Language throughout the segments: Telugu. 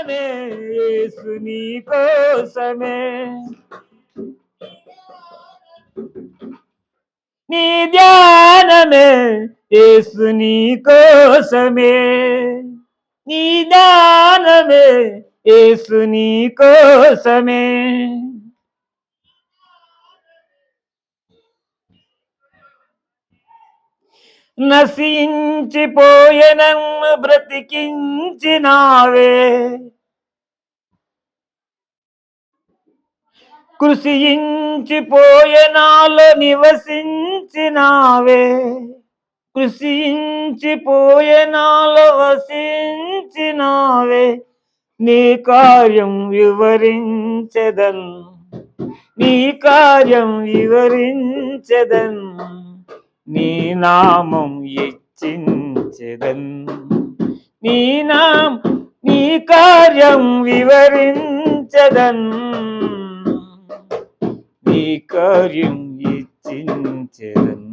ధ్యానమే యేసు నీ కోసమే, నీ ధ్యానమే యేసు నీ కోసమే, నీ ధ్యానమే యేసు నీ కోసమే. నశించిపోయే నన్ను బ్రతికించినావే, కృషించిపోయే నాలో నివసించినావే, కృషించిపోయే నాలో వసించినావే. నీ కార్యం వివరించెదన్, నీ కార్యం వివరించెదన్, నీ నామం హెచ్చించెదన్, నీ నీ కార్యం వివరించెదన్, నీ కార్యం హెచ్చించెదన్.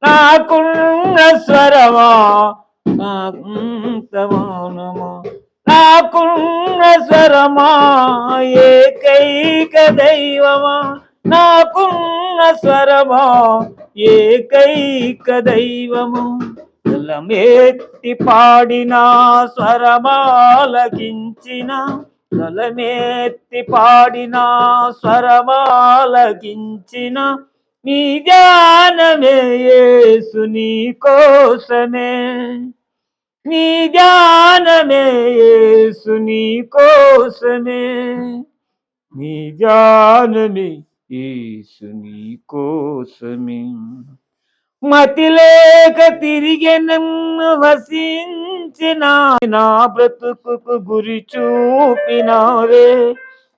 నాకున్న స్వరమా నాకుంతమానమా, నాకున్న స్వరమా ఏకైక దైవమా, నాకున్న స్వరమా ఏకైక దైవము. గలమెత్తి పాడిన స్వరమాలకించిన, గలమెత్తి పాడిన స్వరమాలకించిన, నీ ధ్యానమే యేసు నీ కోసమే, నీ ధ్యానమే యేసు నీ కోసమే, నీ ధ్యానమే యేసు నీ కోసమే. మతి లేక తిరిగే నన్ను వసించిన, నా బ్రతుకు గురి చూపినావే.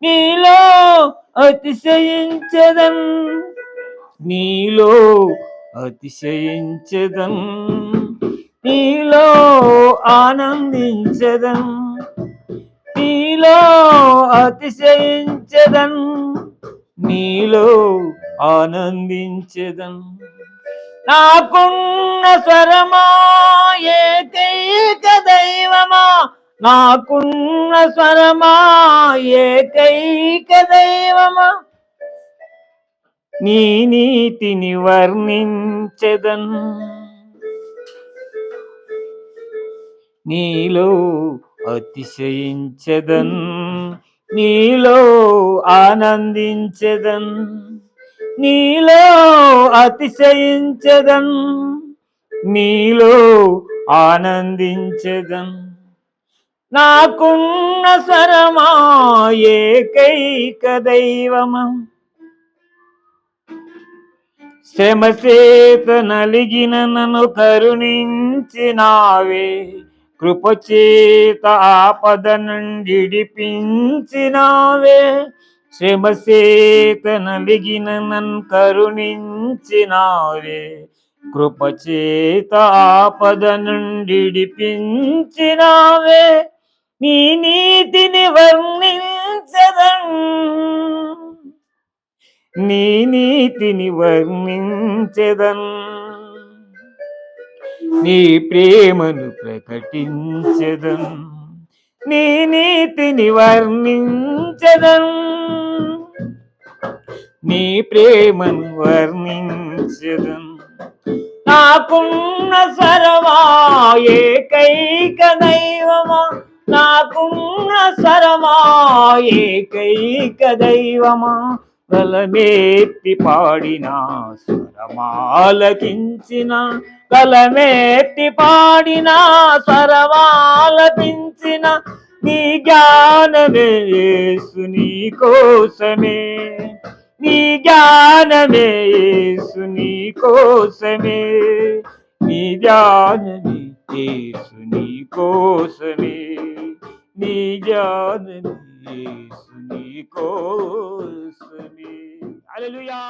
నీలో అతిశయించదన్, నీలో అతిశయించదన్, నీలో ఆనందించదన్, నీలో అతిశయించదన్, నీలో ఆనందించదన్. నాకున్న స్వరమా ఏకైక దైవమా, నాకున్న స్వరమా ఏకైక దైవమా. నీ నీతిని వర్ణించెదన్, నీలో అతిశయించెదన్, నీలో ఆనందించెదన్, నీలో అతిశయించెదన్, నీలో ఆనందించెదన్. నాకున్న స్వరమా ఏకైక దైవమా, శ్రమచేత నలిగిన నన్ను కరుణించినావే, కృపచేత ఆపద నుండి విడిపించినావే. శ్రమచేత నలిగిన నన్ను కరుణించినావే, కృపచేత ఆపద నుండి విడిపించినావే. నీ నీతిని వర్ణించెదన్, నీ నీతిని వర్ణించెదన్, నీ ప్రేమను ప్రకటించెదన్, నీ నీతిని వర్ణించెదన్, నీ ప్రేమను వర్ణించెదన్. నాకున్న స్వరమా ఏకైక దైవమా, నాకున్న స్వరమా ఏకైక దైవమా. గలమెత్తి పాడిన స్వరమాలకించిన, గలమెత్తి పాడిన స్వరమాలకించిన, నీ జ్ఞానమే యేసు నీ కోసమే, నీ జ్ఞానమే యేసు నీ కోసమే, నీ జ్ఞానమే యేసు నీ కోసమే, నీ జ్ఞానమే యేసు నీ కోసమే. హల్లెలూయా.